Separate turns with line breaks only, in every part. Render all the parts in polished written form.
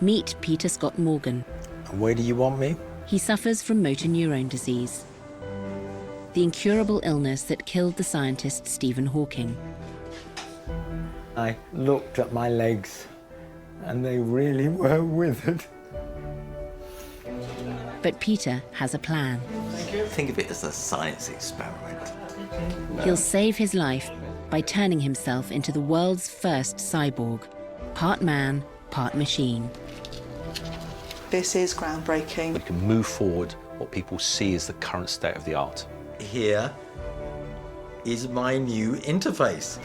Meet Peter Scott Morgan.
Where do you want me?
He suffers from motor neurone disease, the incurable illness that killed the scientist Stephen Hawking.
I looked at my legs and they really were withered.
But Peter has a plan.
Think of it as a science experiment.
He'll save his life by turning himself into the world's first cyborg, part man, part machine.
This is groundbreaking.
We can move forward what people see as the current state of the art.
Here is my new interface.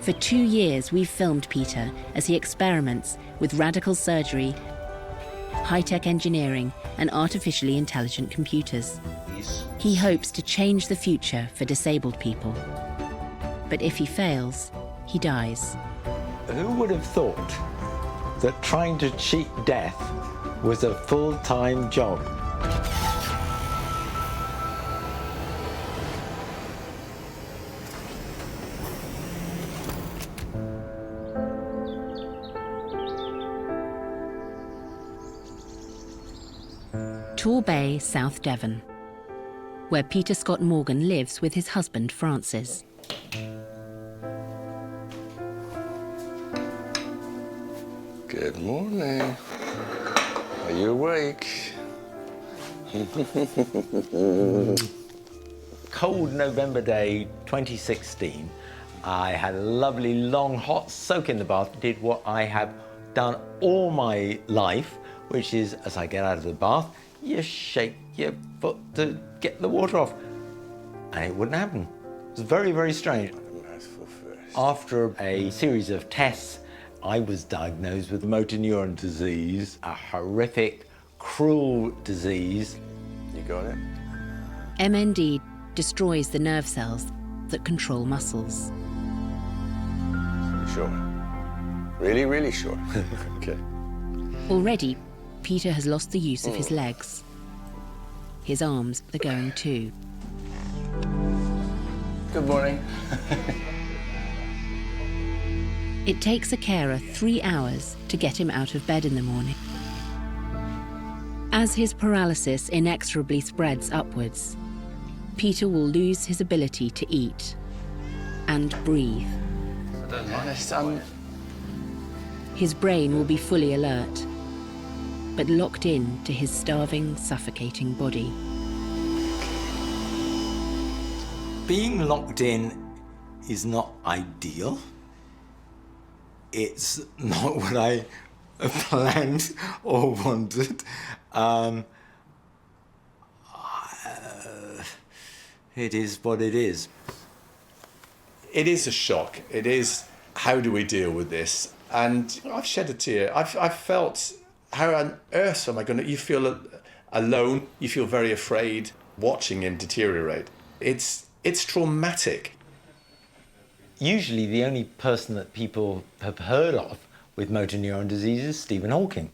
For 2 years, we've filmed Peter as he experiments with radical surgery, high-tech engineering, and artificially intelligent computers. He hopes to change the future for disabled people. But if he fails, he dies.
Who would have thought that trying to cheat death was a full-time job?
Tor Bay, South Devon, where Peter Scott Morgan lives with his husband, Francis.
Good morning. Are you awake?
Cold November day 2016, I had a lovely long hot soak in the bath, did what I have done all my life, which is as I get out of the bath, you shake your foot to get the water off. And it wouldn't happen. It was very, very strange. After a series of tests, I was diagnosed with motor neurone disease, a horrific, cruel disease.
You got it?
MND destroys the nerve cells that control muscles.
Sure. Really, really sure. Okay.
Already, Peter has lost the use of his legs. His arms are going too.
Good morning.
It takes a carer 3 hours to get him out of bed in the morning. As his paralysis inexorably spreads upwards, Peter will lose his ability to eat and breathe. His brain will be fully alert, but locked in to his starving, suffocating body.
Being locked in is not ideal. It's not what I planned or wanted. It is what it is.
It is a shock. It is, how do we deal with this? And I've shed a tear. I've felt, how on earth am I going to, you feel alone, you feel very afraid watching him deteriorate. It's traumatic.
Usually the only person that people have heard of with motor neurone disease is Stephen Hawking.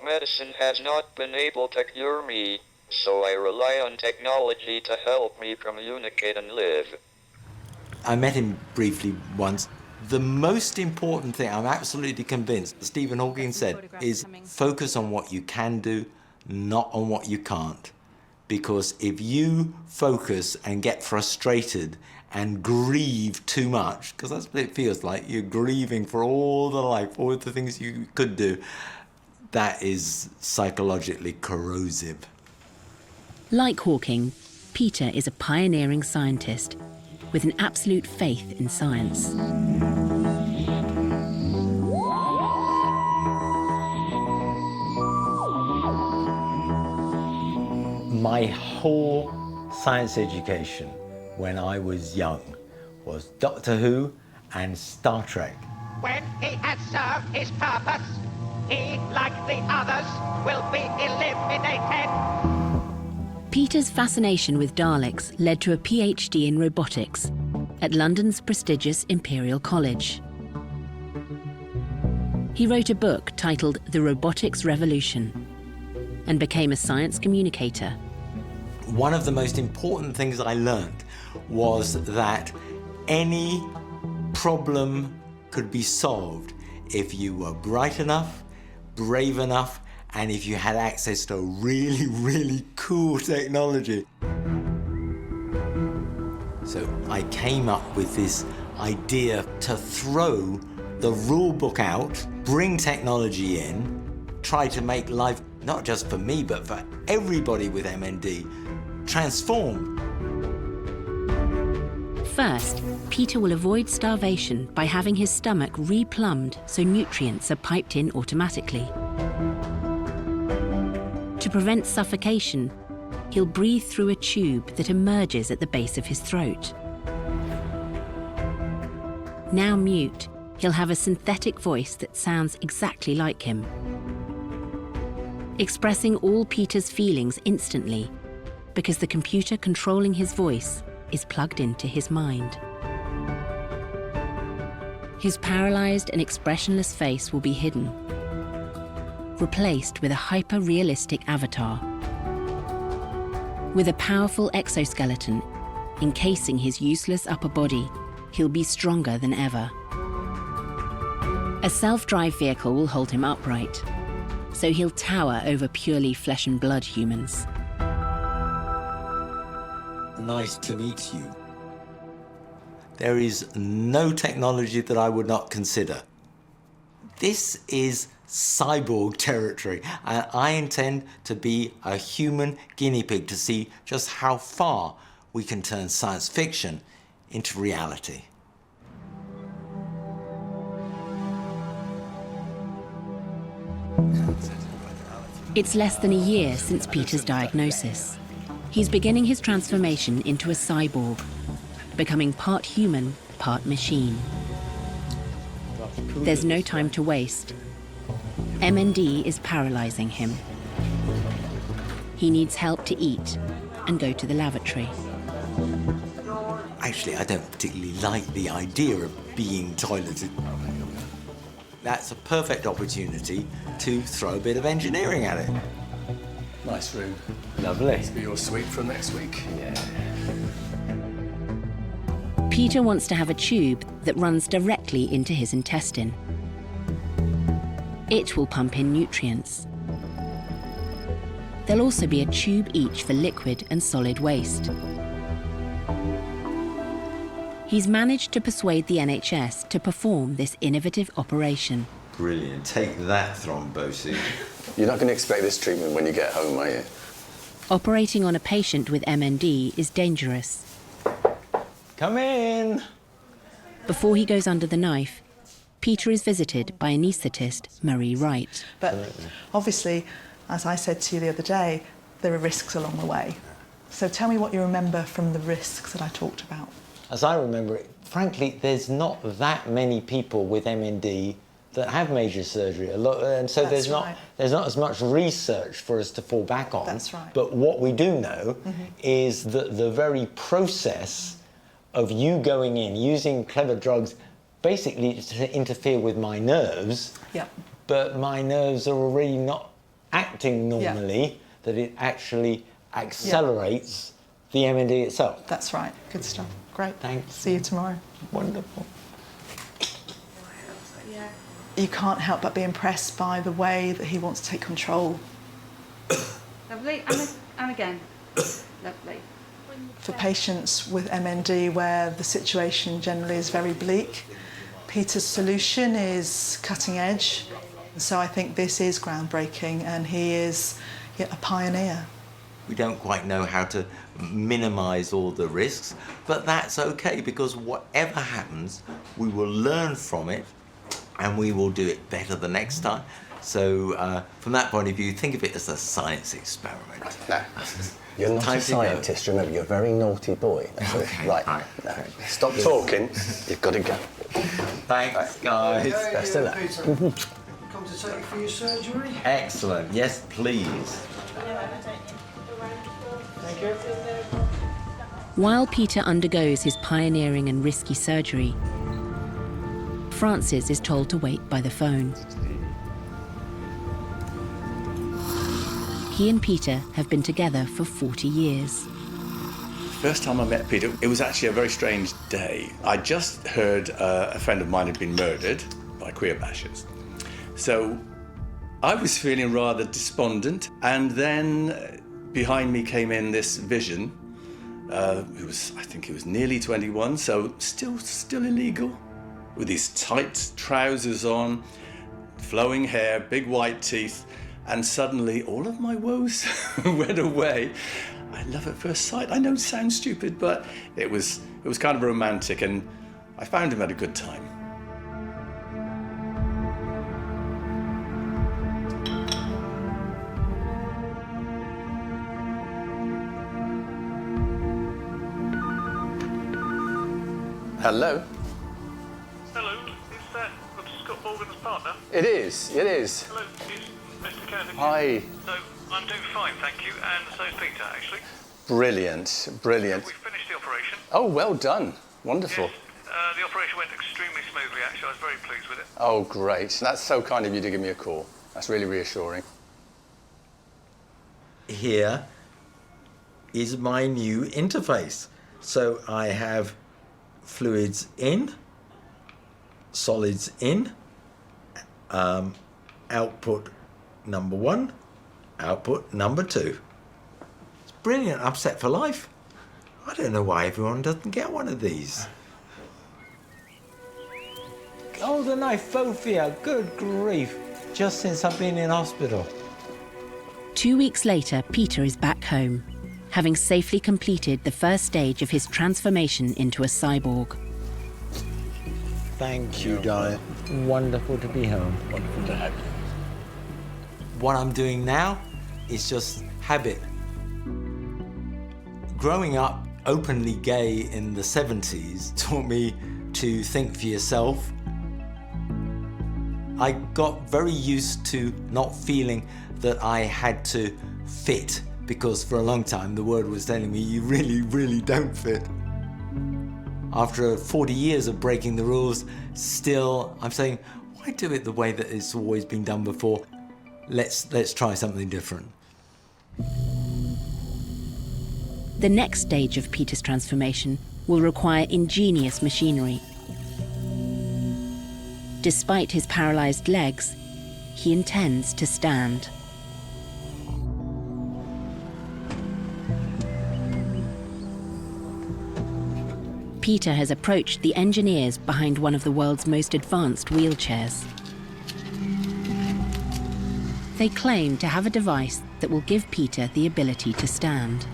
Medicine has not been able to cure me, so I rely on technology to help me communicate and live.
I met him briefly once. The most important thing, I'm absolutely convinced, Stephen Hawking said, is focus on what you can do, not on what you can't. Because if you focus and get frustrated and grieve too much, because that's what it feels like, you're grieving for all the life, all the things you could do, that is psychologically corrosive.
Like Hawking, Peter is a pioneering scientist with an absolute faith in science.
My whole science education when I was young was Doctor Who and Star Trek.
When he has served his purpose, he, like the others, will be eliminated.
Peter's fascination with Daleks led to a PhD in robotics at London's prestigious Imperial College. He wrote a book titled The Robotics Revolution and became a science communicator.
One of the most important things I learned was that any problem could be solved if you were bright enough, brave enough, and if you had access to really, really cool technology. So I came up with this idea to throw the rule book out, bring technology in, try to make life, not just for me, but for everybody with MND, transformed.
First, Peter will avoid starvation by having his stomach replumbed so nutrients are piped in automatically. To prevent suffocation, he'll breathe through a tube that emerges at the base of his throat. Now mute, he'll have a synthetic voice that sounds exactly like him, expressing all Peter's feelings instantly, because the computer controlling his voice is plugged into his mind. His paralyzed and expressionless face will be hidden, replaced with a hyper-realistic avatar. With a powerful exoskeleton encasing his useless upper body, he'll be stronger than ever. A self-drive vehicle will hold him upright, so he'll tower over purely flesh and blood humans.
Nice to meet you. There is no technology that I would not consider. This is cyborg territory, and I intend to be a human guinea pig to see just how far we can turn science fiction into reality.
It's less than a year since Peter's diagnosis. He's beginning his transformation into a cyborg, becoming part human, part machine. There's no time to waste. MND is paralyzing him. He needs help to eat and go to the lavatory.
Actually, I don't particularly like the idea of being toileted. That's a perfect opportunity to throw a bit of engineering at it.
Nice room.
Lovely.
This be your suite for next week.
Yeah.
Peter wants to have a tube that runs directly into his intestine. It will pump in nutrients. There'll also be a tube each for liquid and solid waste. He's managed to persuade the NHS to perform this innovative operation.
Brilliant. Take that, thrombosis.
You're not going to expect this treatment when you get home, are you?
Operating on a patient with MND is dangerous.
Come in.
Before he goes under the knife, Peter is visited by anaesthetist Marie Wright.
But obviously, as I said to you the other day, there are risks along the way. So tell me what you remember from the risks that I talked about.
As I remember it, frankly, there's not that many people with MND that have major surgery. And so there's not as much research for us to fall back on.
That's right.
But what we do know is that the very process of you going in, using clever drugs, basically to interfere with my nerves, but my nerves are already not acting normally, that it actually accelerates the MND itself.
That's right. Good stuff. Great.
Thanks.
See you tomorrow.
Wonderful.
You can't help but be impressed by the way that he wants to take control.
Lovely. And again. Lovely.
For patients with MND where the situation generally is very bleak, Peter's solution is cutting edge. So I think this is groundbreaking, and he is a pioneer.
We don't quite know how to minimize all the risks, but that's okay, because whatever happens, we will learn from it and we will do it better the next time. So from that point of view, think of it as a science experiment.
No, you're not a scientist, remember, you're a very naughty boy.
Okay.
Right, no. Stop talking, you've got to go.
Thanks, guys.
Best of luck.
Come to take you for your surgery?
Excellent. Yes, please.
Thank you.
While Peter undergoes his pioneering and risky surgery, Francis is told to wait by the phone. He and Peter have been together for 40 years.
First time I met Peter, it was actually a very strange day. I just heard a friend of mine had been murdered by queer bashers. So I was feeling rather despondent, and then behind me came in this vision. I think he was nearly 21, so still illegal, with his tight trousers on, flowing hair, big white teeth, and suddenly all of my woes went away. I love at first sight. I know it sounds stupid, but it was kind of romantic, and I found him at a good time. Hello.
Hello, is that Scott Morgan's partner?
It is.
Hello, it's Mr. Kennedy.
Hi.
So, I'm doing fine, thank you, and so is Peter, actually.
Brilliant.
We've finished the operation.
Oh, well done. Wonderful.
Yes, the operation went extremely smoothly, actually. I was very pleased with it.
Oh, great. That's so kind of you to give me a call. That's really reassuring.
Here is my new interface. So I have fluids in, solids in, output number 1, output number 2. It's brilliant. I'm set for life. I don't know why everyone doesn't get one of these. Golden Iphofia, good grief. Just since I've been in hospital.
2 weeks later, Peter is back home, having safely completed the first stage of his transformation into a cyborg.
Thank you, darling. Wonderful to be home.
Wonderful to have you.
What I'm doing now is just habit. Growing up openly gay in the 70s taught me to think for yourself. I got very used to not feeling that I had to fit, because for a long time the world was telling me you really, really don't fit. After 40 years of breaking the rules, still I'm saying, why do it the way that it's always been done before? Let's try something different.
The next stage of Peter's transformation will require ingenious machinery. Despite his paralyzed legs, he intends to stand. Peter has approached the engineers behind one of the world's most advanced wheelchairs. They claim to have a device that will give Peter the ability to stand.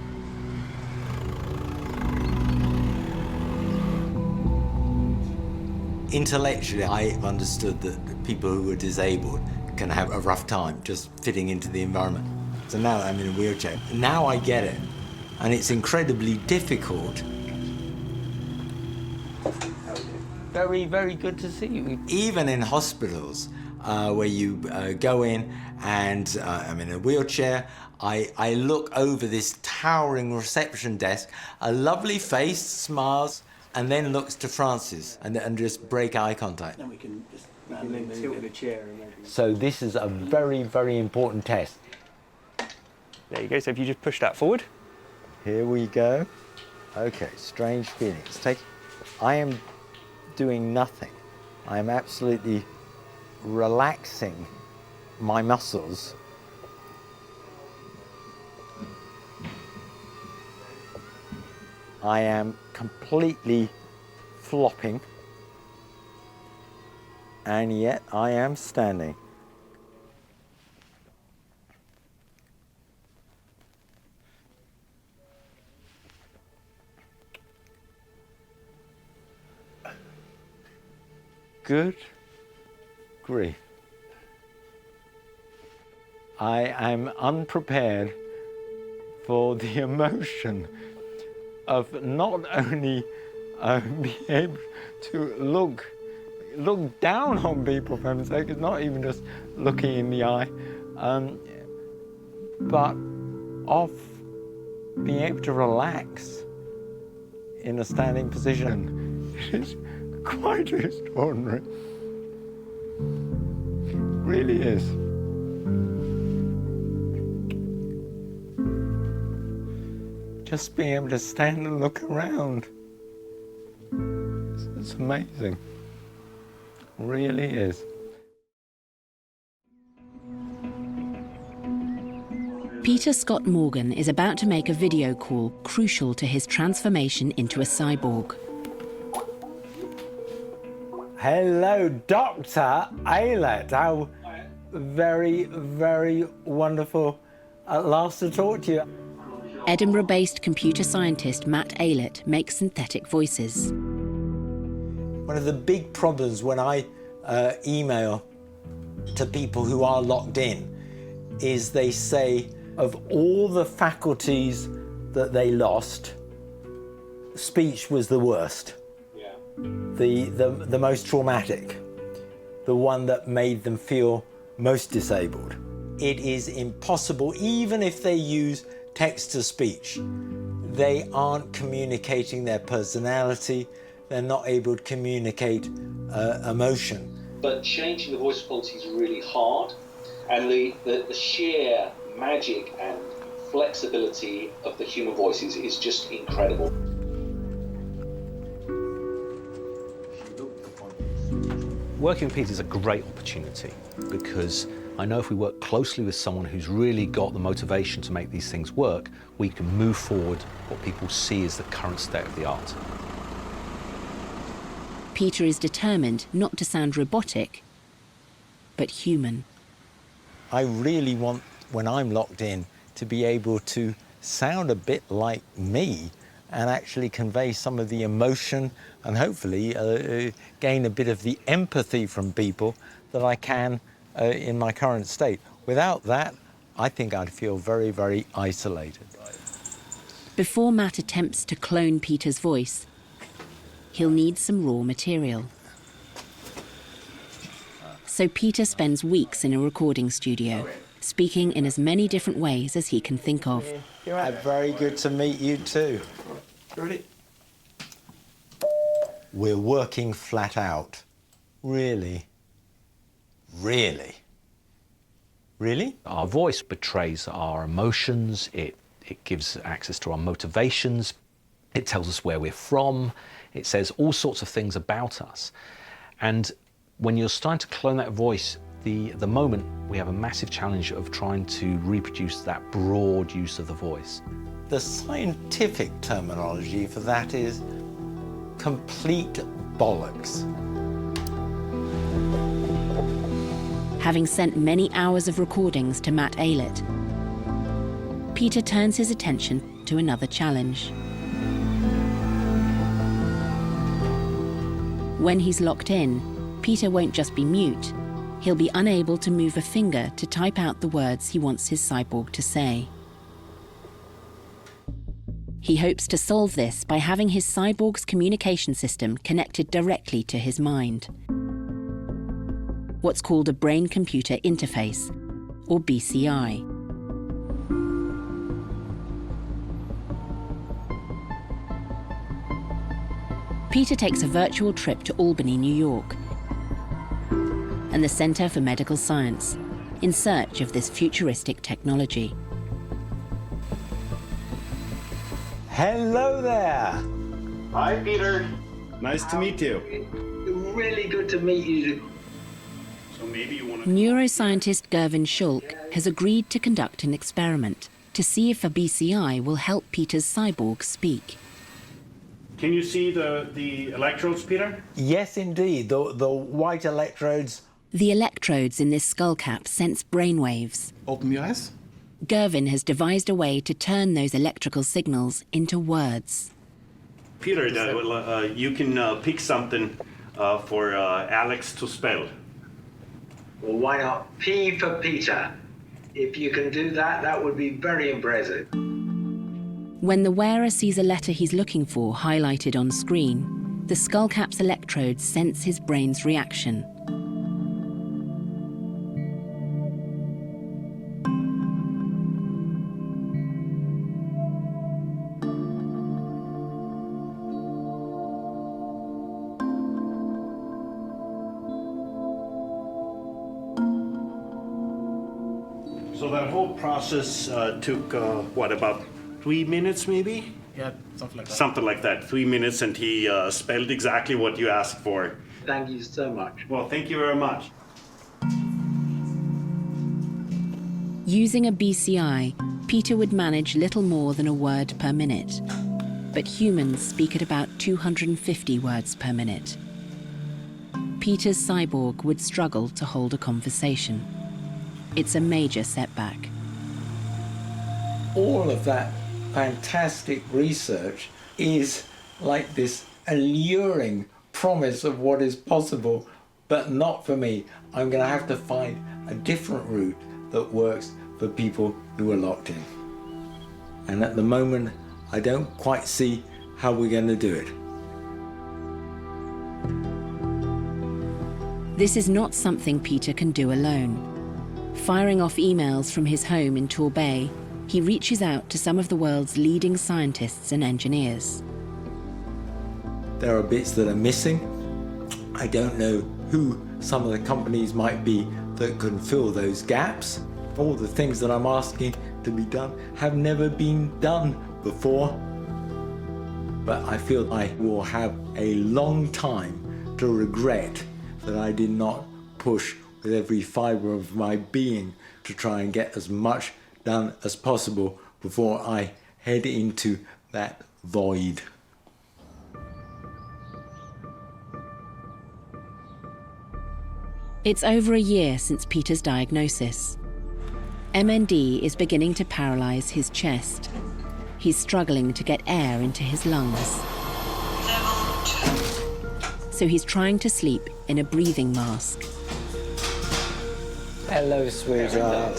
Intellectually, I understood that people who are disabled can have a rough time just fitting into the environment. So now I'm in a wheelchair. Now I get it. And it's incredibly difficult. Very, very good to see you. Even in hospitals, where you go in and I'm in a wheelchair, I look over this towering reception desk, a lovely face smiles, and then looks to Francis and just break eye contact.
Then we can just tilt the chair and maybe...
So this is a very, very important test.
There you go, so if you just push that forward.
Here we go. Okay, strange feelings. I am doing nothing. I am absolutely relaxing my muscles. I am completely flopping, and yet I am standing. Good grief. I am unprepared for the emotion of not only being able to look down on people, for heaven's sake. It's not even just looking in the eye, but of being able to relax in a standing position. It is quite extraordinary. It really is. Just being able to stand and look around. It's amazing. It really is.
Peter Scott Morgan is about to make a video call crucial to his transformation into a cyborg.
Hello, Dr. Aylett. How very, very wonderful at last to talk to you.
Edinburgh-based computer scientist Matt Aylett makes synthetic voices.
One of the big problems when I email to people who are locked in is they say of all the faculties that they lost, speech was the worst. Yeah. The most traumatic, the one that made them feel most disabled. It is impossible, even if they use text-to-speech, they aren't communicating their personality, they're not able to communicate emotion.
But changing the voice quality is really hard, and the sheer magic and flexibility of the human voice is just incredible.
Working with Peter is a great opportunity because I know if we work closely with someone who's really got the motivation to make these things work, we can move forward what people see as the current state of the art.
Peter is determined not to sound robotic, but human.
I really want, when I'm locked in, to be able to sound a bit like me and actually convey some of the emotion and hopefully gain a bit of the empathy from people that I can in my current state. Without that, I think I'd feel very, very isolated.
Before Matt attempts to clone Peter's voice, he'll need some raw material. So Peter spends weeks in a recording studio, speaking in as many different ways as he can think of.
Very good to meet you too.
Ready?
We're working flat out. Really? Really? Really?
Our voice betrays our emotions, it gives access to our motivations, it tells us where we're from, it says all sorts of things about us. And when you're starting to clone that voice, at the moment we have a massive challenge of trying to reproduce that broad use of the voice.
The scientific terminology for that is complete bollocks.
Having sent many hours of recordings to Matt Aylett, Peter turns his attention to another challenge. When he's locked in, Peter won't just be mute, he'll be unable to move a finger to type out the words he wants his cyborg to say. He hopes to solve this by having his cyborg's communication system connected directly to his mind. What's called a brain-computer interface, or BCI. Peter takes a virtual trip to Albany, New York, and the Center for Medical Science, in search of this futuristic technology.
Hello there!
Hi, Peter.
Nice to meet you.
Really good to meet you.
So maybe you want
Neuroscientist Gervin Schulk has agreed to conduct an experiment to see if a BCI will help Peter's cyborg speak.
Can you see the electrodes, Peter?
Yes, indeed. The white electrodes.
The electrodes in this skull cap sense brainwaves.
Open your eyes.
Gervin has devised a way to turn those electrical signals into words.
Peter, you can pick something for Alex to spell.
Well, why not P for Peter? If you can do that, that would be very impressive.
When the wearer sees a letter he's looking for highlighted on screen, the skull cap's electrodes sense his brain's reaction.
So that whole process took, about 3 minutes maybe?
Yeah, something like that.
Something like that, 3 minutes, and he spelled exactly what you asked for.
Thank you so much.
Well, thank you very much.
Using a BCI, Peter would manage little more than a word per minute, but humans speak at about 250 words per minute. Peter's cyborg would struggle to hold a conversation. It's a major setback.
All of that fantastic research is like this alluring promise of what is possible, but not for me. I'm going to have to find a different route that works for people who are locked in. And at the moment, I don't quite see how we're going to do it.
This is not something Peter can do alone. Firing off emails from his home in Torbay, he reaches out to some of the world's leading scientists and engineers.
There are bits that are missing. I don't know who some of the companies might be that can fill those gaps. All the things that I'm asking to be done have never been done before. But I feel I will have a long time to regret that I did not push with every fibre of my being to try and get as much done as possible before I head into that void.
It's over a year since Peter's diagnosis. MND is beginning to paralyze his chest. He's struggling to get air into his lungs. So he's trying to sleep in a breathing mask.
Hello, sweetheart.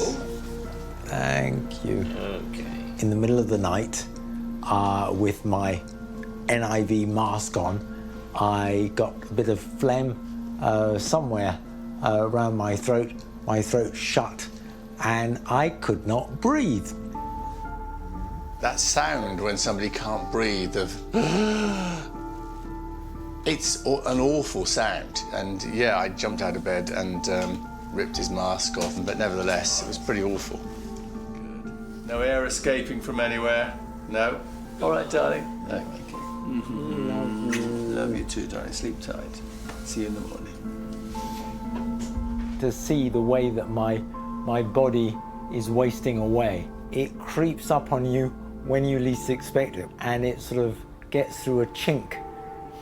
Thank you. Okay. In the middle of the night, with my NIV mask on, I got a bit of phlegm somewhere around my throat shut, and I could not breathe.
That sound when somebody can't breathe of it's an awful sound. And yeah, I jumped out of bed and ripped his mask off, but nevertheless, it was pretty awful. Good. No air escaping from anywhere? No? All right, darling. Okay. Love you too, darling. Sleep tight. See you in the morning.
To see the way that my body is wasting away, it creeps up on you when you least expect it, and it sort of gets through a chink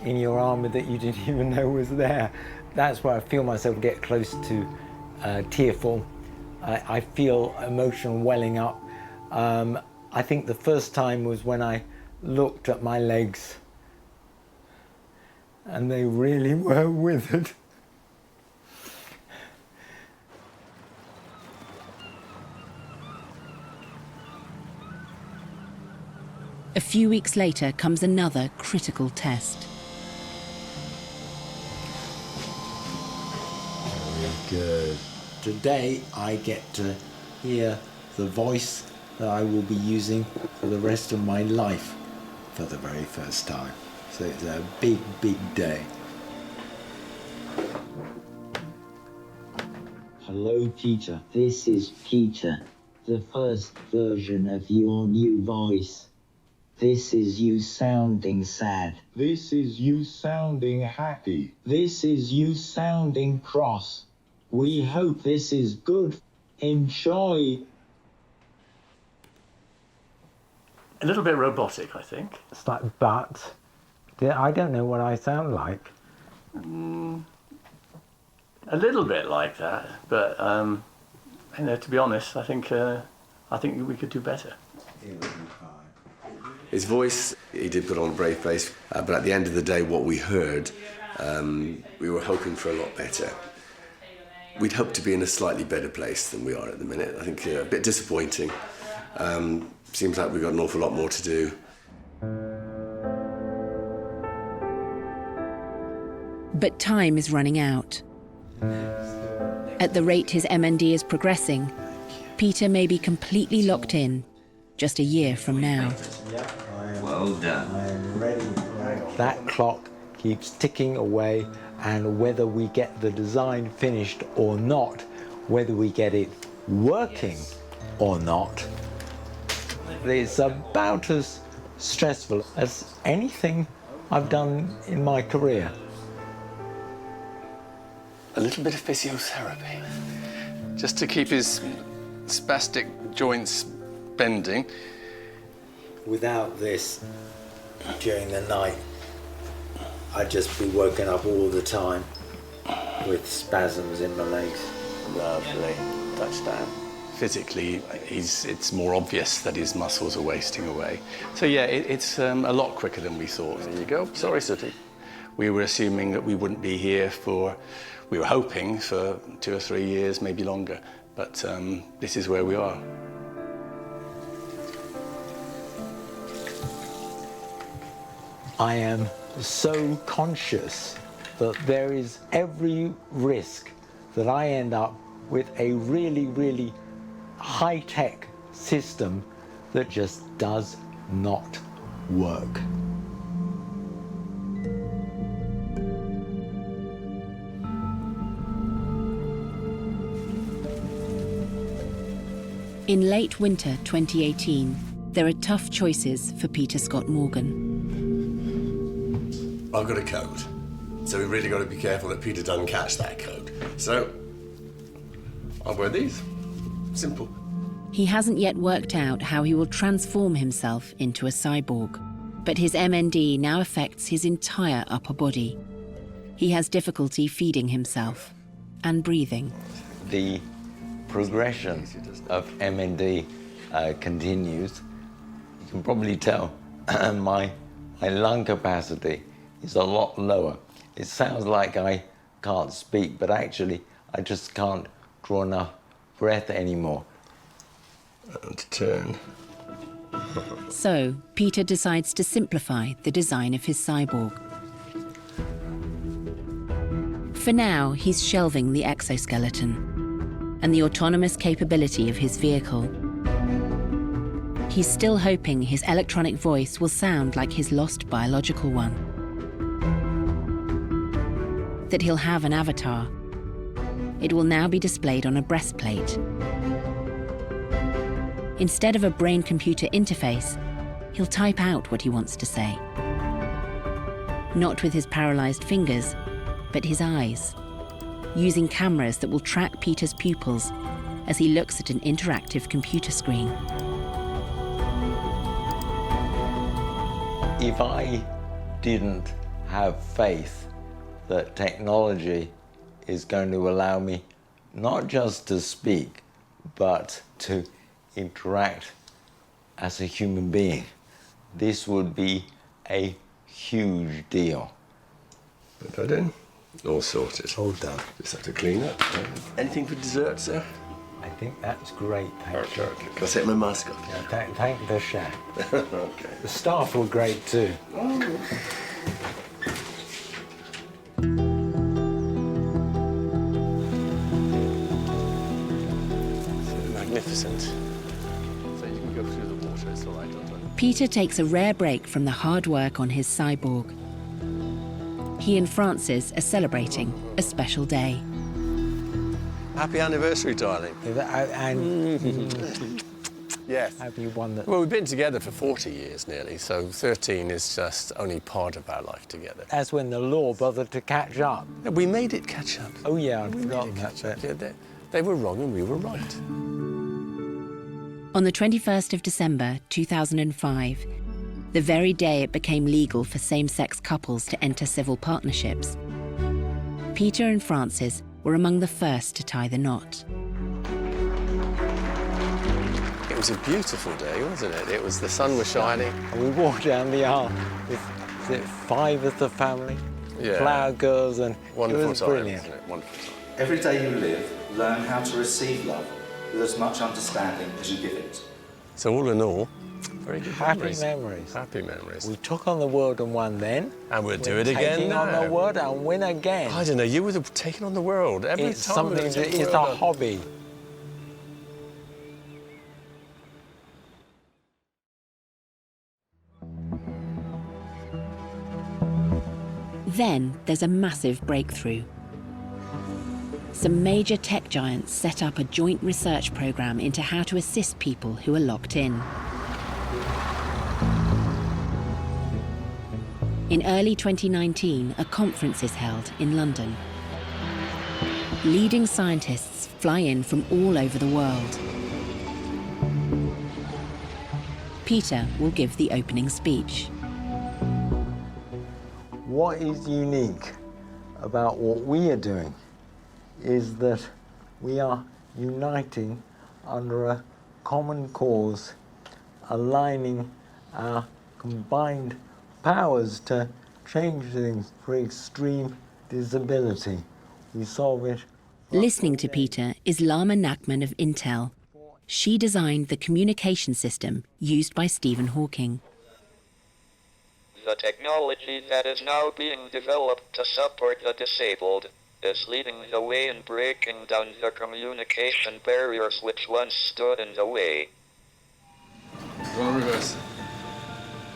in your armour that you didn't even know was there. That's where I feel myself get close to tearful. I feel emotion welling up. I think the first time was when I looked at my legs and they really were withered.
A few weeks later comes another critical test.
Very good. Today I get to hear the voice that I will be using for the rest of my life for the very first time. So it's a big, big day.
Hello, Peter. This is Peter, the first version of your new voice. This is you sounding sad. This is you sounding happy. This is you sounding cross. We hope this is good. Enjoy.
A little bit robotic, I think.
It's like, but I don't know what I sound like.
A little bit like that, but you know, to be honest, I think we could do better. His voice, he did put on a brave face, but at the end of the day, what we heard, we were hoping for a lot better. We'd hoped to be in a slightly better place than we are at the minute. I think a bit disappointing. Seems like we've got an awful lot more to do.
But time is running out. At the rate his MND is progressing, Peter may be completely locked in just a year from now.
Well done.
I am ready. That clock keeps ticking away, and whether we get the design finished or not, whether we get it working or not, it's about as stressful as anything I've done in my career.
A little bit of physiotherapy, just to keep his spastic joints
bending.
Without this, during the night, I'd just be woken up all the time with spasms in my legs.
Lovely. Touchdown. Physically, it's more obvious that his muscles are wasting away. So yeah, it's a lot quicker than we thought. There you go. Sorry, Sooty. We were assuming that we wouldn't be here we were hoping for 2 or 3 years, maybe longer. But this is where we are.
I am so conscious that there is every risk that I end up with a really, really high-tech system that just does not work.
In late winter 2018, there are tough choices for Peter Scott Morgan.
I've got a code, so we've really got to be careful that Peter doesn't catch that code. So, I'll wear these. Simple.
He hasn't yet worked out how he will transform himself into a cyborg, but his MND now affects his entire upper body. He has difficulty feeding himself and breathing.
The progression of MND continues. You can probably tell my lung capacity is a lot lower. It sounds like I can't speak, but actually I just can't draw enough breath anymore.
And turn.
So, Peter decides to simplify the design of his cyborg. For now, he's shelving the exoskeleton and the autonomous capability of his vehicle. He's still hoping his electronic voice will sound like his lost biological one. That he'll have an avatar. It will now be displayed on a breastplate. Instead of a brain-computer interface, he'll type out what he wants to say. Not with his paralyzed fingers, but his eyes, using cameras that will track Peter's pupils as he looks at an interactive computer screen.
If I didn't have faith that technology is going to allow me not just to speak, but to interact as a human being, this would be a huge deal.
Put that in. All sorted.
All done.
Just have to clean up. Anything for dessert, sir?
I think that's great, thank you.
Okay. Can I set my mask off?
Yeah, thank the chef.
Okay.
The staff were great too.
Magnificent. So you can go through the water, it's all right,
Peter takes a rare break from the hard work on his cyborg. He and Frances are celebrating a special day.
Happy anniversary, darling.
And
yes.
Happy one that...
Well, we've been together for 40 years nearly, so 13 is just only part of our life together.
That's when the law bothered to catch up.
We made it catch up.
Oh yeah, I'd forgotten that bit.
Yeah, they were wrong and we were right.
On the 21st of December 2005, the very day it became legal for same-sex couples to enter civil partnerships, Peter and Frances were among the first to tie the knot.
It was a beautiful day, wasn't it? It was, the sun was shining.
And we walked down the aisle with 5 of the family,
Yeah.
flower girls, and
Wonderful
it was
time,
brilliant.
isn't it? Wonderful time.
Every day you live, learn how to receive love with as much understanding as you give it.
So all in all, very good
Happy
memories.
memories.
Happy memories.
We took on the world and won then.
And we'll do
We're
it again
taking
now.
on the world and win again.
I don't know, you would have taken on the world every
It's
time.
something that is a hobby.
Then there's a massive breakthrough. Some major tech giants set up a joint research program into how to assist people who are locked in. In early 2019, a conference is held in London. Leading scientists fly in from all over the world. Peter will give the opening speech.
What is unique about what we are doing is that we are uniting under a common cause, aligning our combined powers to change things for extreme disability. We solve it.
Listening to Peter is Lama Nachman of Intel. She designed the communication system used by Stephen Hawking.
The technology that is now being developed to support the disabled is leading the way in breaking down the communication barriers which once stood in the way.
Reverse.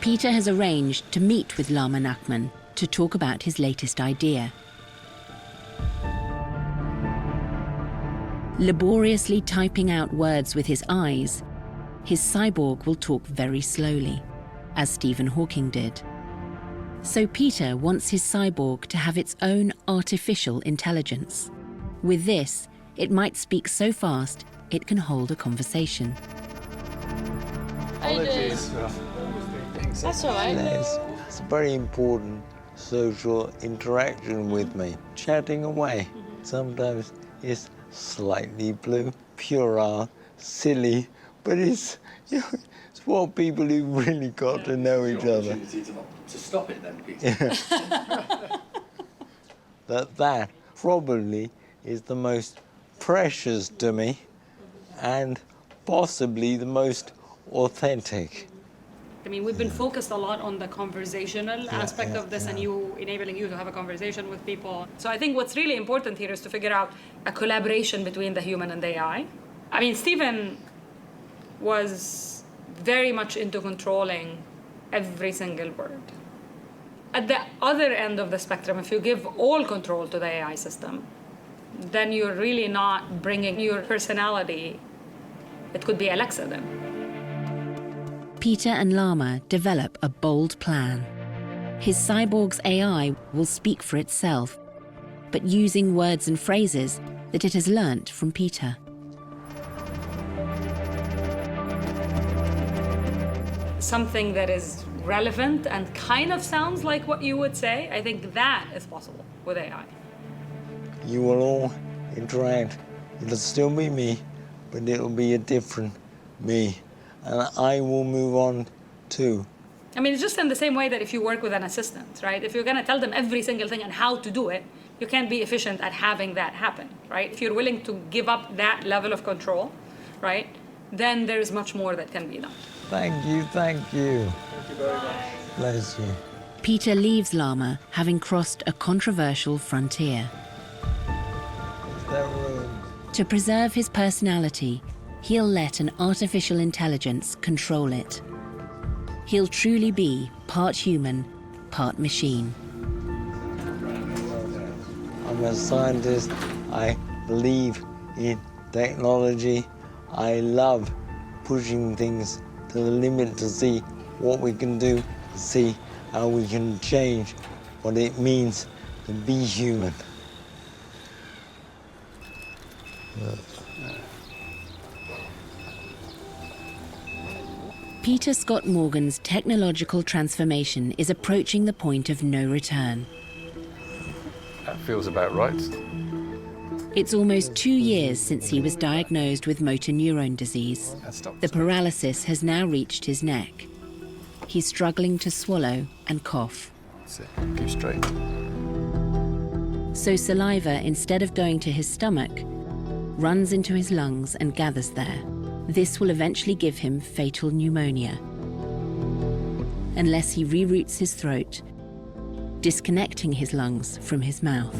Peter has arranged to meet with Lama Nachman to talk about his latest idea. Laboriously typing out words with his eyes, his cyborg will talk very slowly, as Stephen Hawking did. So Peter wants his cyborg to have its own artificial intelligence. With this, it might speak so fast it can hold a conversation.
Apologies.
That's all right.
It's a very important social interaction with me. Chatting away. Sometimes it's slightly blue, puerile, silly, but it's, you know, it's what people who really got to know each other.
To stop it then, Peter.
That probably is the most precious to me and possibly the most authentic.
I mean, we've been focused a lot on the conversational aspect of this and enabling you to have a conversation with people. So I think what's really important here is to figure out a collaboration between the human and the AI. I mean, Stephen was very much into controlling every single word. At the other end of the spectrum, if you give all control to the AI system, then you're really not bringing your personality. It could be Alexa then.
Peter and Lama develop a bold plan. His cyborg's AI will speak for itself, but using words and phrases that it has learnt from Peter.
Something that is relevant and kind of sounds like what you would say, I think that is possible with AI.
You will all interact. It'll still be me, but it'll be a different me. And I will move on too.
I mean, it's just in the same way that if you work with an assistant, right? If you're going to tell them every single thing and how to do it, you can't be efficient at having that happen, right? If you're willing to give up that level of control, right, then there's much more that can be done.
Thank you, thank you.
Thank you very much.
Bless you.
Peter leaves Lama having crossed a controversial frontier.
Is there room?
To preserve his personality, he'll let an artificial intelligence control it. He'll truly be part human, part machine.
I'm a scientist. I believe in technology. I love pushing things to the limit to see what we can do, to see how we can change what it means to be human.
Peter Scott Morgan's technological transformation is approaching the point of no return.
That feels about right.
It's almost 2 years since he was diagnosed with motor neurone disease. The paralysis has now reached his neck. He's struggling to swallow and cough.
That's it. Keep straight.
So saliva, instead of going to his stomach, runs into his lungs and gathers there. This will eventually give him fatal pneumonia, unless he reroutes his throat, disconnecting his lungs from his mouth.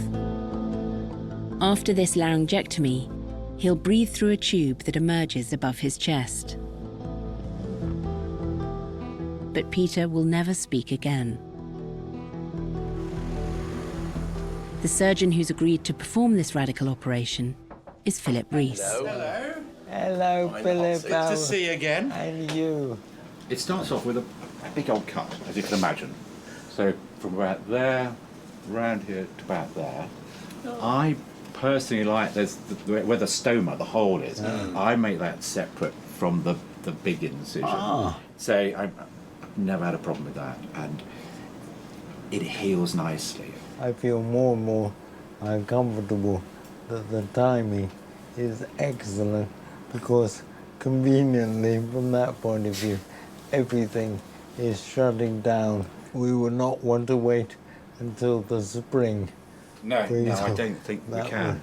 After this laryngectomy, he'll breathe through a tube that emerges above his chest. But Peter will never speak again. The surgeon who's agreed to perform this radical operation is Philip Rees.
Hello.
Hello, Philip.
Good to see you again.
And you.
It starts off with a big old cut, as you can imagine. So from about there, round here to about there. I personally like where the stoma, the hole is. I make that separate from the big incision. So I've never had a problem with that, and it heals nicely.
I feel more and more uncomfortable that the timing is excellent, because conveniently from that point of view everything is shutting down. We would not want to wait until the spring.
No, I don't think we can.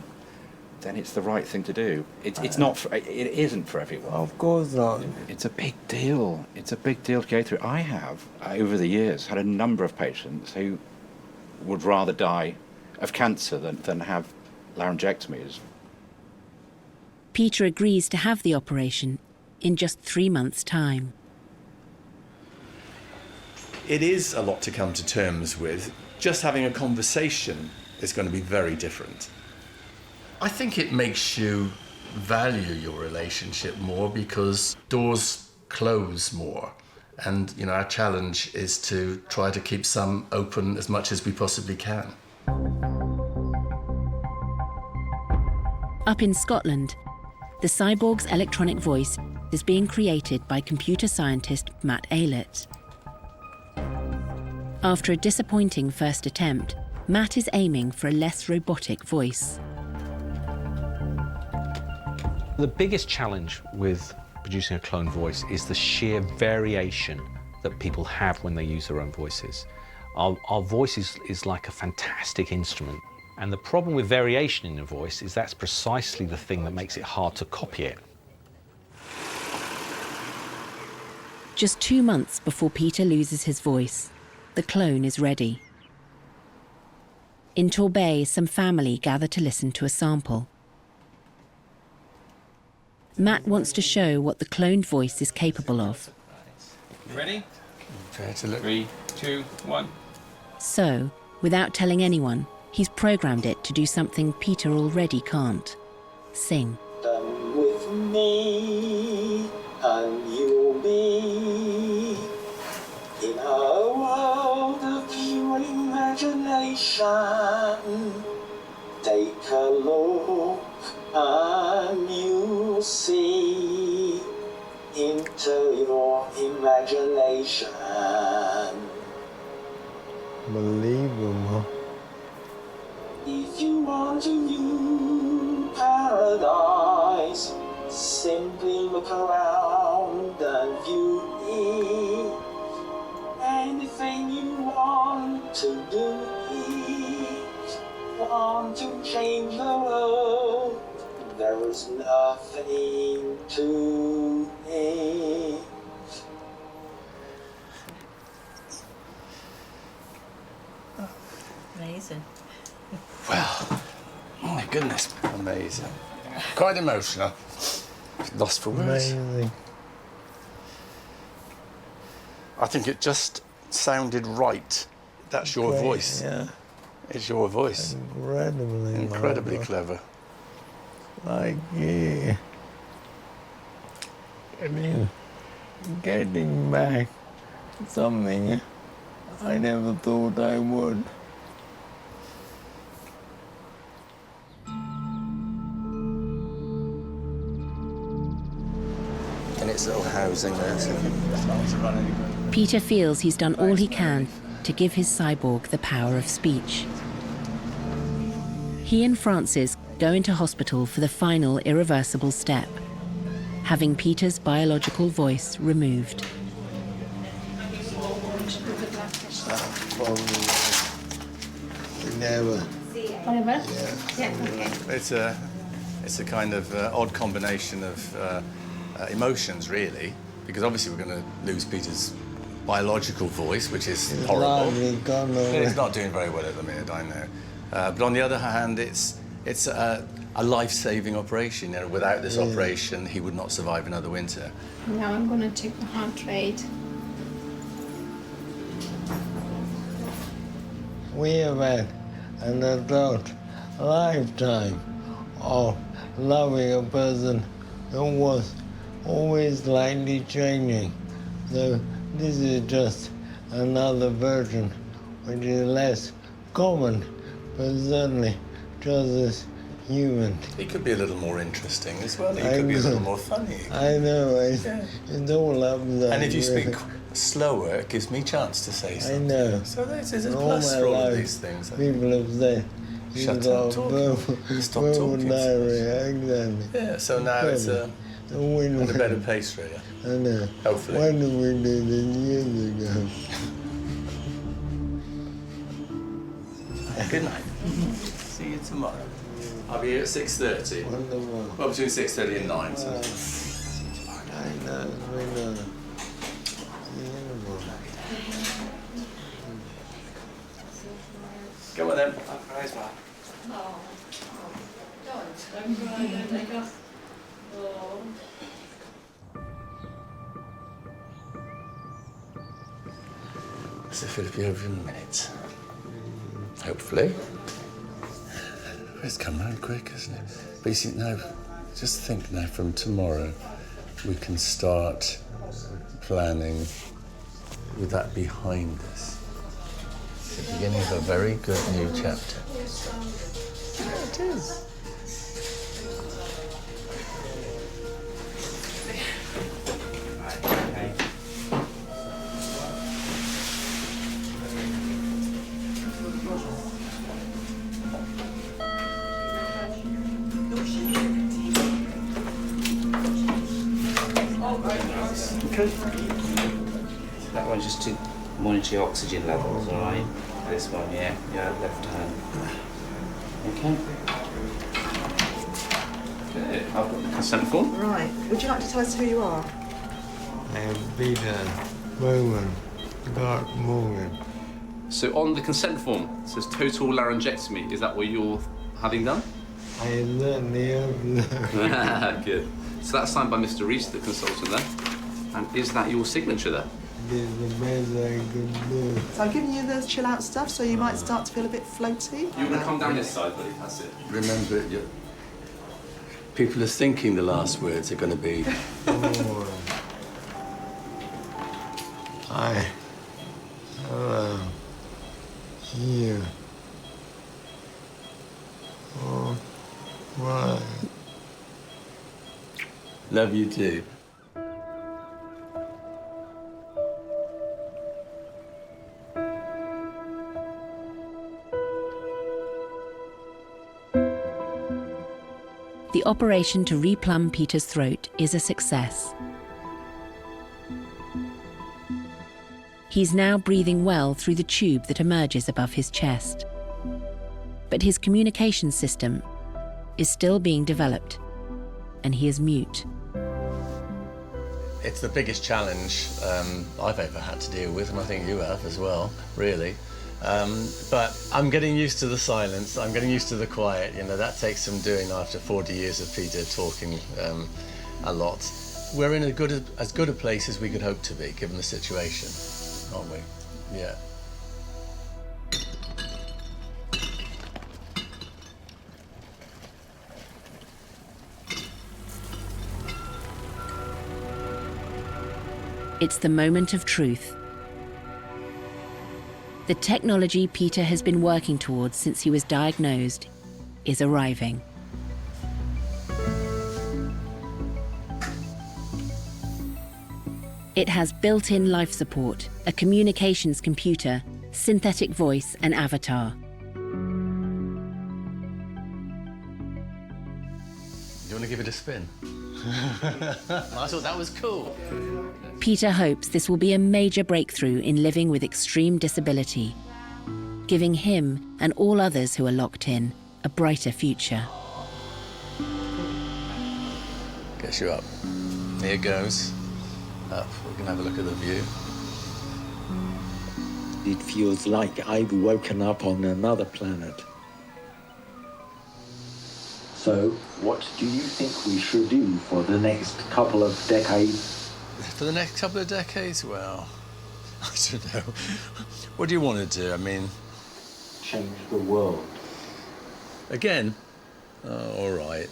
Then it's the right thing to do. It's not. It isn't for everyone.
Of course not.
It's a big deal. It's a big deal to go through. I have, over the years, had a number of patients who would rather die of cancer than have laryngectomies.
Peter agrees to have the operation in just 3 months' time.
It is a lot to come to terms with. Just having a conversation is going to be very different.
I think it makes you value your relationship more because doors close more. And, you know, our challenge is to try to keep some open as much as we possibly can.
Up in Scotland, the cyborg's electronic voice is being created by computer scientist Matt Aylett. After a disappointing first attempt, Matt is aiming for a less robotic voice.
The biggest challenge with producing a clone voice is the sheer variation that people have when they use their own voices. Our voice is like a fantastic instrument. And the problem with variation in a voice is that's precisely the thing that makes it hard to copy it.
Just 2 months before Peter loses his voice, the clone is ready. In Torbay, some family gather to listen to a sample. Matt wants to show what the cloned voice is capable of.
Ready?
Fair to look.
3, 2, 1.
So, without telling anyone, he's programmed it to do something Peter already can't: sing.
Come with me, and you'll be in a world of pure imagination. Take a look, and you'll see into your imagination.
Unbelievable.
If you want to view paradise, simply look around and view it. Anything you want to do it, want to change the world, there is nothing to it.
Amazing.
Well, oh my goodness, amazing. Quite emotional. Lost for words.
Amazing.
I think it just sounded right. That's your
Great,
voice.
yeah.
It's your voice. Incredibly clever.
Like, yeah. I mean, getting back something I never thought I would.
In its little housing there, so
Peter feels he's done all he can to give his cyborg the power of speech. He and Francis go into hospital for the final irreversible step: having Peter's biological voice removed.
Never.
Whatever? Yeah, okay.
It's a kind of odd combination of emotions, really, because obviously we're going to lose Peter's biological voice, which is horrible. It's not doing very well at the minute, I know. But on the other hand, it's a life-saving operation. You know, without this operation, he would not survive another winter.
Now I'm going to check the heart rate.
We have had an adult lifetime of loving a person who was always slightly changing. So this is just another version which is less common, but certainly just as human.
He could be a little more interesting as well. He could be a little more funny.
I know. It's all up there.
And if you speak slower, it gives me a chance to say something.
I know.
So there's a
All
plus
my
for all of
life,
these things.
People have said,
Shut up talking. Stop talking.
Exactly.
Yeah, so now it's at a better pace, really.
I know.
Hopefully.
Why did we do this years ago?
Good night. See you tomorrow. I'll be here at 6:30. Well, between 6:30 and 9. So.
I know.
Come on then. So it'll be over in a minute. Hopefully. It's come round quick, isn't it? But you see, now, just think now from tomorrow, we can start planning with that behind us. The beginning of a very good new chapter. Yeah, it is.
That one's just to monitor your oxygen levels, all right? This one, yeah, left hand. Okay. Good. I've got the consent form.
Right. Would you like to tell us who you are?
I am Peter Bowman, Dark Morgan.
So on the consent form, it says total laryngectomy. Is that what you're having done?
I am certainly hope
Good. So that's signed by Mr. Reese, the consultant there. And is that your signature there?
It is the best I can do.
So I'm giving you the chill out stuff so you might start to feel a bit floaty.
You're going to come down this side, buddy. That's it.
Remember, people are thinking the last words are going to be...
I here. Oh, right.
Love you too.
The operation to replumb Peter's throat is a success. He's now breathing well through the tube that emerges above his chest. But his communication system is still being developed, and he is mute.
It's the biggest challenge I've ever had to deal with, and I think you have as well, really. But I'm getting used to the silence, I'm getting used to the quiet. You know, that takes some doing after 40 years of Peter talking a lot. We're in as good a place as we could hope to be, given the situation, aren't we? Yeah.
It's the moment of truth. The technology Peter has been working towards since he was diagnosed is arriving. It has built-in life support, a communications computer, synthetic voice, and avatar.
Do you want to give it a spin? I thought that was cool.
Peter hopes this will be a major breakthrough in living with extreme disability, giving him and all others who are locked in a brighter future.
Gets you up. Here goes. Up. We can have a look at the view.
It feels like I've woken up on another planet. So, what do you think we should do for the next couple of decades?
For the next couple of decades? Well, I don't know. What do you want to do? I mean...
Change the world.
Again? Oh, all right.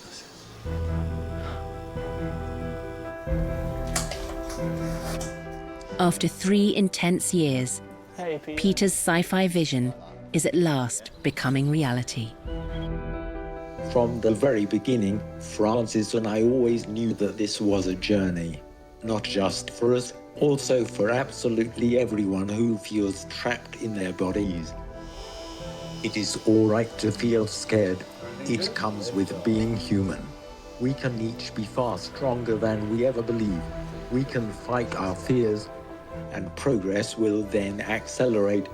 After 3 intense years,
Hey, Pete.
Peter's sci-fi vision is at last becoming reality.
From the very beginning, Francis and I always knew that this was a journey. Not just for us, also for absolutely everyone who feels trapped in their bodies. It is all right to feel scared. It comes with being human. We can each be far stronger than we ever believe. We can fight our fears, and progress will then accelerate.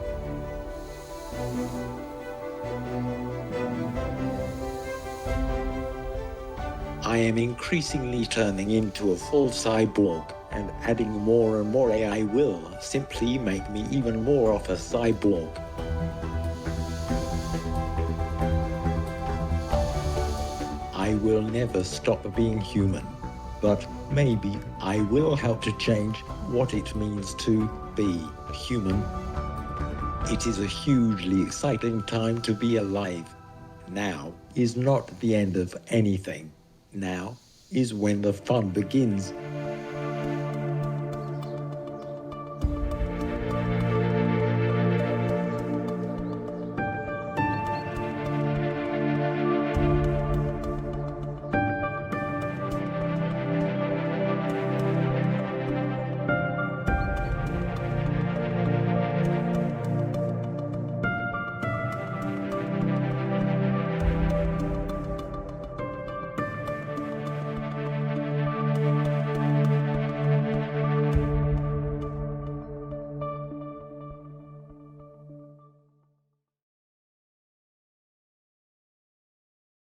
I am increasingly turning into a full cyborg, and adding more and more AI will simply make me even more of a cyborg. I will never stop being human, but maybe I will help to change what it means to be human. It is a hugely exciting time to be alive. Now is not the end of anything. Now is when the fun begins.